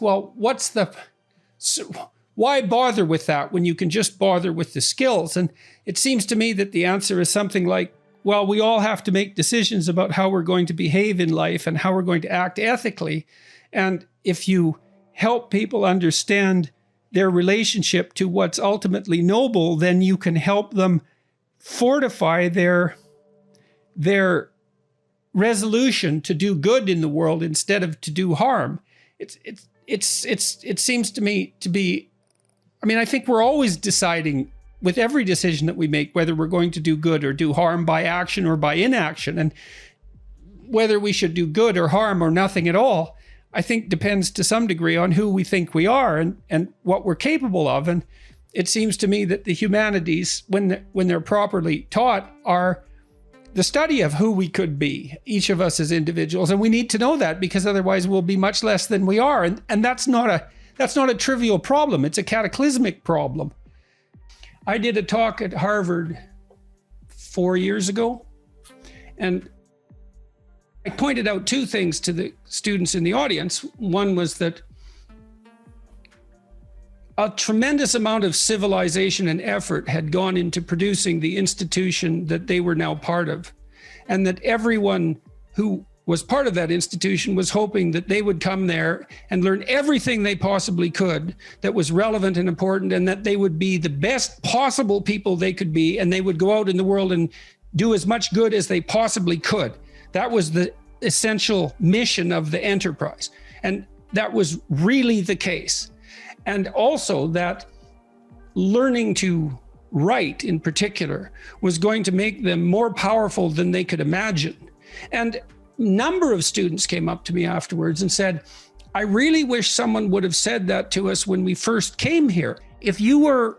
well, why bother with that when you can just bother with the skills? And it seems to me that the answer is something like, well, we all have to make decisions about how we're going to behave in life and how we're going to act ethically. And if you help people understand their relationship to what's ultimately noble, then you can help them fortify their resolution to do good in the world instead of to do harm. It seems to me to be, I mean, I think we're always deciding with every decision that we make whether we're going to do good or do harm by action or by inaction. And whether we should do good or harm or nothing at all, I think depends to some degree on who we think we are and what we're capable of. And it seems to me that the humanities, when they're properly taught, are the study of who we could be, each of us as individuals. And we need to know that, because otherwise we'll be much less than we are. And that's not a trivial problem. It's a cataclysmic problem. I did a talk at Harvard 4 years ago, and I pointed out two things to the students in the audience. One was that a tremendous amount of civilization and effort had gone into producing the institution that they were now part of, and that everyone who was part of that institution was hoping that they would come there and learn everything they possibly could that was relevant and important, and that they would be the best possible people they could be, and they would go out in the world and do as much good as they possibly could. That was the essential mission of the enterprise. And that was really the case. And also that learning to write in particular was going to make them more powerful than they could imagine. And number of students came up to me afterwards and said, I really wish someone would have said that to us when we first came here. If you were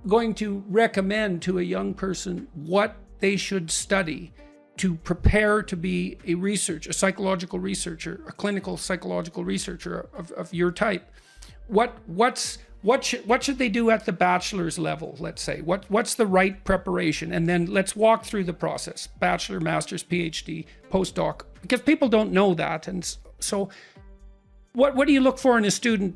going to recommend to a young person what they should study to prepare to be a psychological researcher, a clinical psychological researcher of your type, what should they do at the bachelor's level, let's say? What's the right preparation? And then let's walk through the process: bachelor, master's, PhD, postdoc, because people don't know that. And so what do you look for in a student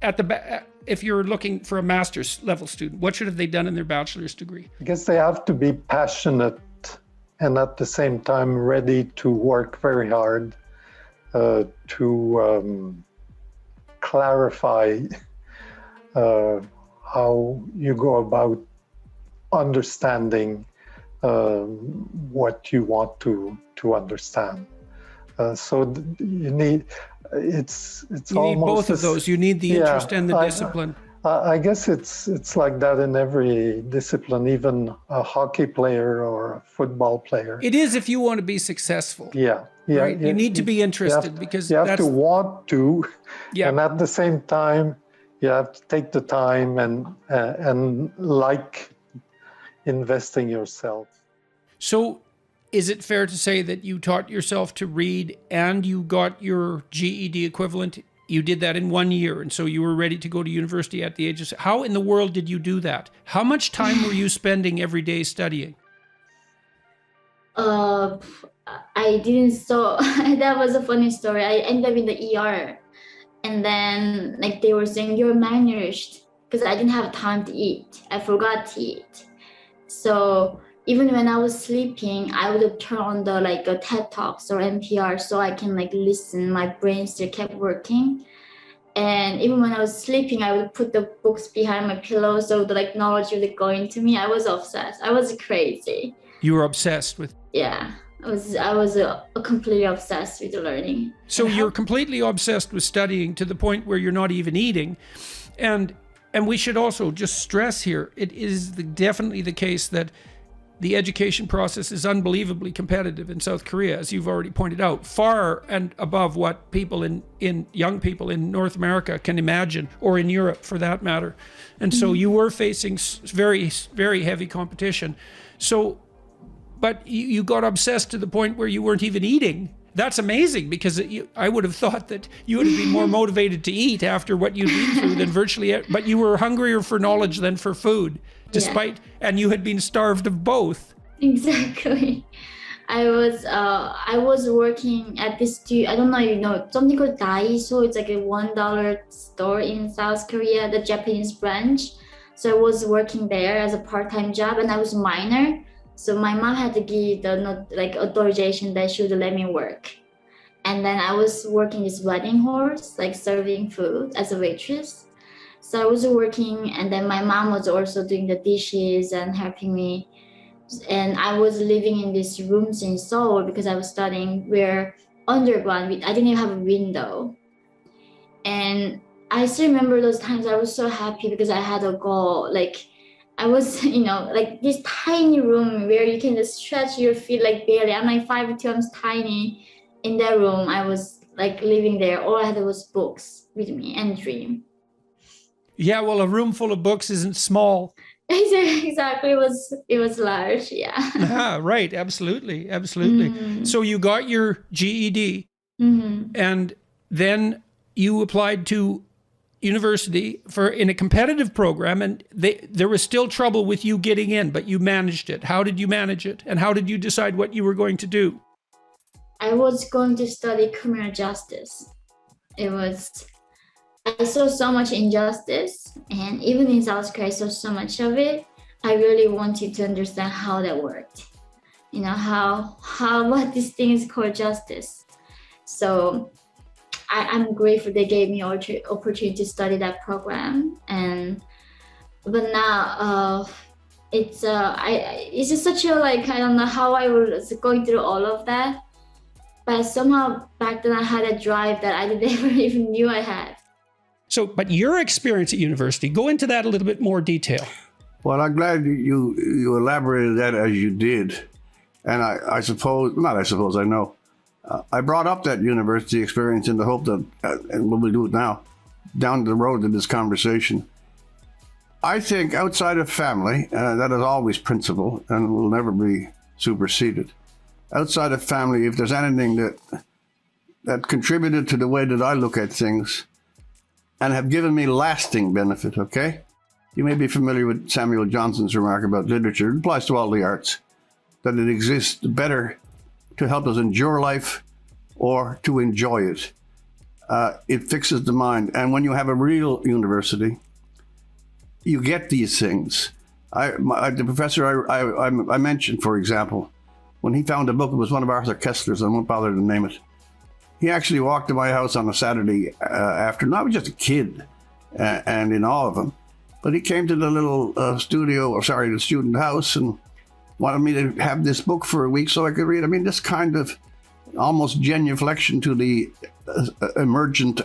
if you're looking for a master's level student? What should have they done in their bachelor's degree? I guess they have to be passionate and at the same time ready to work very hard to clarify how you go about understanding what you want to understand. So you need it's you almost need both of those. You need the interest and the discipline. I guess it's like that in every discipline, even a hockey player or a football player. It is if you want to be successful. Yeah. Right? You need to be interested, because you have to want to, and at the same time, you have to take the time and like investing yourself. So is it fair to say that you taught yourself to read and you got your GED equivalent? You did that in 1 year, and so you were ready to go to university at the age of... How in the world did you do that? How much time were you spending every day studying? I didn't, so that was a funny story. I ended up in the ER, and then like they were saying, you're malnourished, because I didn't have time to eat. I forgot to eat. So even when I was sleeping, I would turn on the a TED Talks or NPR so I can listen. My brain still kept working. And even when I was sleeping, I would put the books behind my pillow so the knowledge would go into me. I was obsessed. I was crazy. You were obsessed with... Yeah, I was completely obsessed with learning. So you're completely obsessed with studying to the point where you're not even eating. And we should also just stress here, it is definitely the case that the education process is unbelievably competitive in South Korea, as you've already pointed out, far and above what young people in North America can imagine, or in Europe for that matter. And so you were facing very, very heavy competition. So, but you got obsessed to the point where you weren't even eating. That's amazing, because I would have thought that you would have been more motivated to eat after what you'd been through than virtually, but you were hungrier for knowledge than for food, and you had been starved of both. Exactly. I was working at this I don't know, something called Daiso. It's like a $1 store in South Korea, the Japanese branch. So I was working there as a part-time job, and I was a minor. So my mom had to give the authorization that she would let me work. And then I was working this wedding halls, like serving food as a waitress. So I was working, and then my mom was also doing the dishes and helping me. And I was living in these rooms in Seoul because I was studying where underground, I didn't even have a window. And I still remember those times. I was so happy because I had a goal. Like I was, like this tiny room where you can just stretch your feet like barely. I'm like 5'2", I'm tiny. In that room, I was like living there. All I had was books with me and dream. Yeah, well, a room full of books isn't small. Exactly. It was large. Yeah. Right. Absolutely. So you got your GED, and then you applied to university in a competitive program, and there was still trouble with you getting in, but you managed it. How did you manage it? And how did you decide what you were going to do? I was going to study criminal justice. I saw so much injustice, and even in South Korea, I saw so much of it. I really wanted to understand how that worked. What this thing is called justice. So I'm grateful they gave me opportunity to study that program. But now it's just such a I don't know how I was going through all of that. But somehow back then I had a drive that I never even knew I had. So, but your experience at university, go into that a little bit more detail. Well, I'm glad you elaborated that as you did. And I know. I brought up that university experience in the hope that, and we'll do it now, down the road in this conversation. I think outside of family, that is always principle and will never be superseded. Outside of family, if there's anything that contributed to the way that I look at things and have given me lasting benefit, okay? You may be familiar with Samuel Johnson's remark about literature. It applies to all the arts, that it exists better to help us endure life or to enjoy it. It fixes the mind. And when you have a real university, you get these things. The professor I mentioned, for example, when he found a book, it was one of Arthur Kessler's, I won't bother to name it. He actually walked to my house on a Saturday afternoon. I was just a kid and in awe of him. But he came to the little the student house and wanted me to have this book for a week so I could read. I mean, this kind of almost genuflection to the emergent